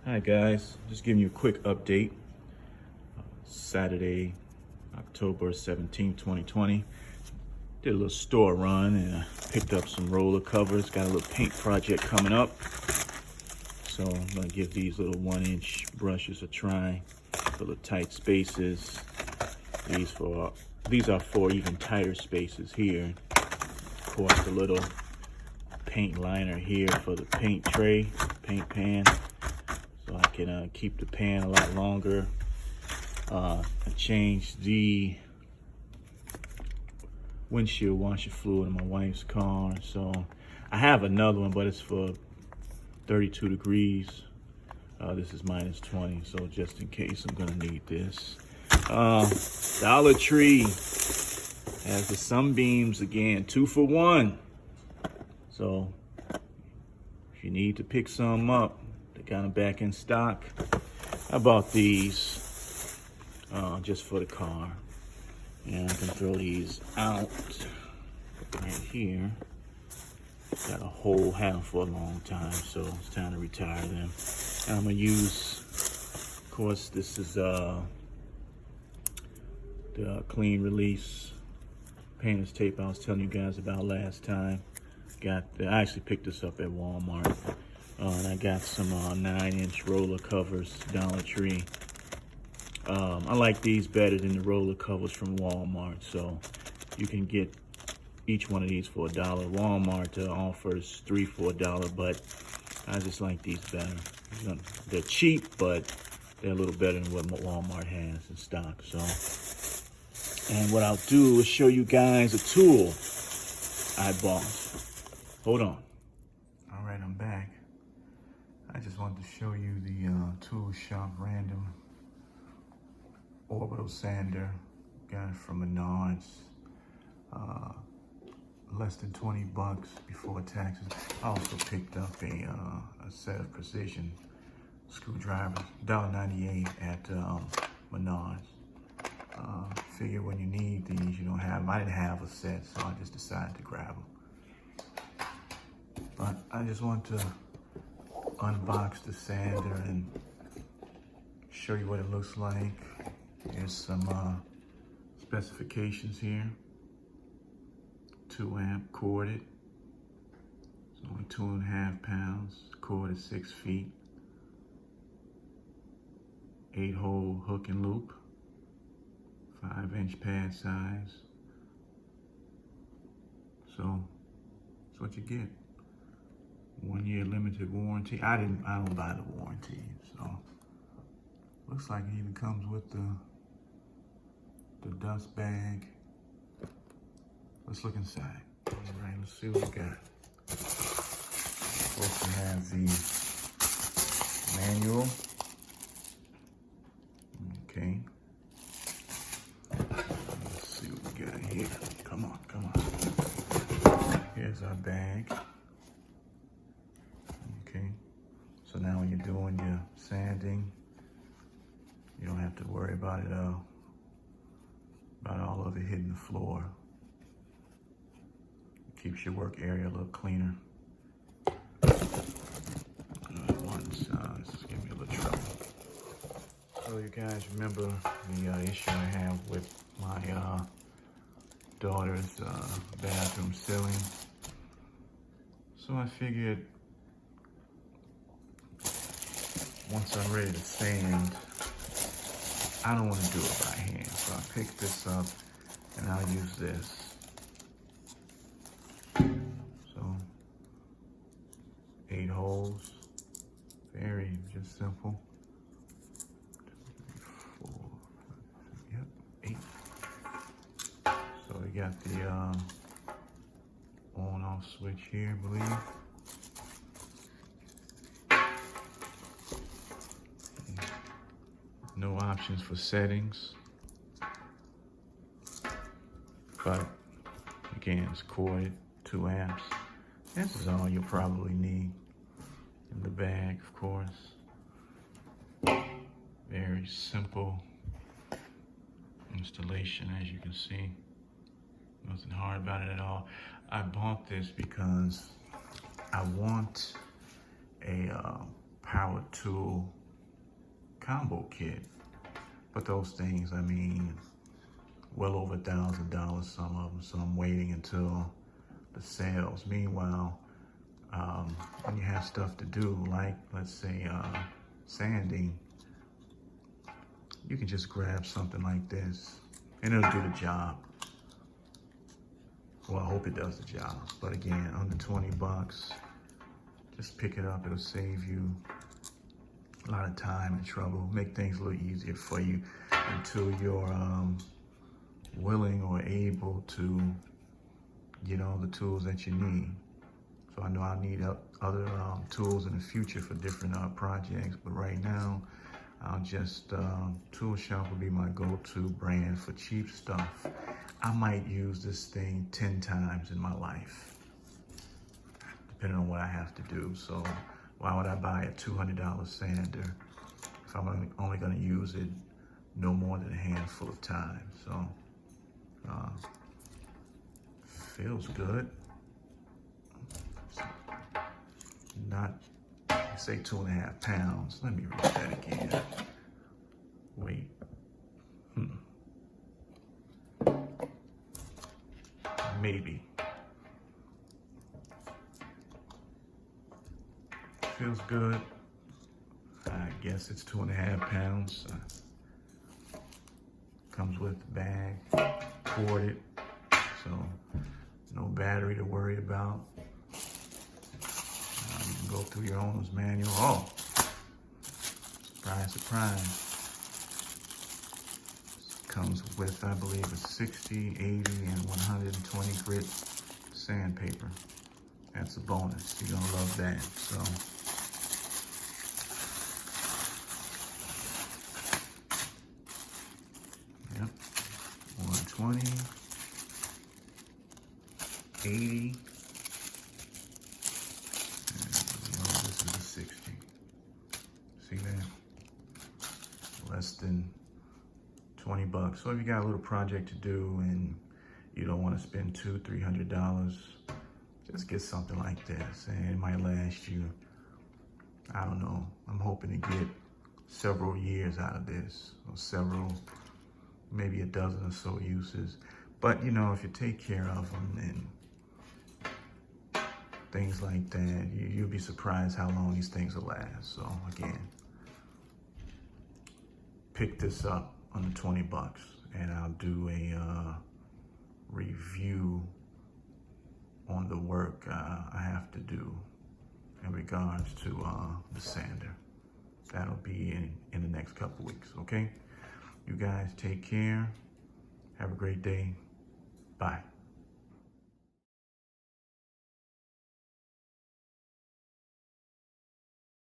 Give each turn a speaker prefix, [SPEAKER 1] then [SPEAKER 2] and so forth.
[SPEAKER 1] Hi guys, just giving you a quick update. Saturday, October 17th, 2020. Did a little store run and picked up some roller covers. Got a little paint project coming up. So I'm gonna give these little 1-inch brushes a try for the tight spaces. These are for even tighter spaces here. Of course, the little paint liner here for the paint tray, paint pan. So I can keep the pan a lot longer. I changed the windshield washer fluid in my wife's car. So I have another one, but it's for 32 degrees. This is minus 20, so just in case I'm gonna need this. Dollar Tree has the sunbeams again, 2 for 1. So if you need to pick some up, they got them back in stock. I bought these just for the car. And I can throw these out right here. Got a hole, had them for a long time, so it's time to retire them. And I'm gonna use, of course, this is the clean release painter's tape I was telling you guys about last time. I actually picked this up at Walmart. And I got some 9-inch roller covers, Dollar Tree. I like these better than the roller covers from Walmart. So you can get each one of these for $1. Walmart offers 3 for $1, but I just like these better. They're cheap, but they're a little better than what Walmart has in stock. So, and what I'll do is show you guys a tool I bought. Hold on. All right, I'm back. I just wanted to show you the Tool Shop Random Orbital sander. Got it from Menards. Less than 20 bucks before taxes. I also picked up a set of precision screwdrivers, $1.98 at Menards. Figure when you need these, you don't have them. I didn't have a set, so I just decided to grab them. But I just want to unbox the sander and show you what it looks like. There's some specifications here. 2 amp corded. It's only 2.5 pounds. Cord is 6 feet. 8-hole hook and loop. 5-inch pad size. So that's what you get. 1-year limited warranty. I don't buy the warranty, so looks like it even comes with the dust bag. Let's look inside. All right, let's see what we got. Supposed to have the manual. Okay. Let's see what we got here. Come on, come on. Here's our bag. Okay. So now when you're doing your sanding, you don't have to worry about it about all of it hitting the floor. Keeps your work area a little cleaner. Once, this is giving me a little trouble. So you guys remember the issue I have with my daughter's bathroom ceiling. So I figured once I'm ready to sand, I don't want to do it by hand. So I picked this up and I'll use this. So 8 holes, very just simple. 2, 3, 4, 5, yep, 8. So we got the on-off switch here, I believe. No options for settings, but again, it's corded, 2 amps. This is all you'll probably need in the bag, of course. Very simple installation, as you can see. Nothing hard about it at all. I bought this because I want a power tool combo kit. But those things, I mean, well over $1,000, some of them. So I'm waiting until the sales. Meanwhile, when you have stuff to do, like let's say sanding, you can just grab something like this and it'll do the job. Well, I hope it does the job. But again, under 20 bucks, just pick it up. It'll save you a lot of time and trouble, make things a little easier for you until you're willing or able to get all the tools that you need. So I know I'll need other tools in the future for different projects, but right now, I'll just, Tool Shop will be my go-to brand for cheap stuff. I might use this thing 10 times in my life, depending on what I have to do. So why would I buy a $200 sander if I'm only gonna use it no more than a handful of times? So, feels good. Not, say 2.5 pounds. Let me read that again. Wait. Maybe. Feels good. I guess it's 2.5 pounds. Comes with the bag, corded, so no battery to worry about. You can go through your owner's manual. Oh, surprise, surprise. Comes with, I believe, a 60, 80, and 120 grit sandpaper. That's a bonus. You're gonna love that. So, yep, 120, 80, and this is a 60. See that? Less than 20 bucks. So if you got a little project to do and you don't want to spend $200-300, just get something like this, and it might last you, I don't know, I'm hoping to get several years out of this, or several, maybe a dozen or so uses. But you know, if you take care of them and things like that, you'll be surprised how long these things will last. So again, pick this up under 20 bucks, and I'll do a review on the work I have to do in regards to the sander. That'll be in the next couple weeks, okay? You guys take care. Have a great day. Bye.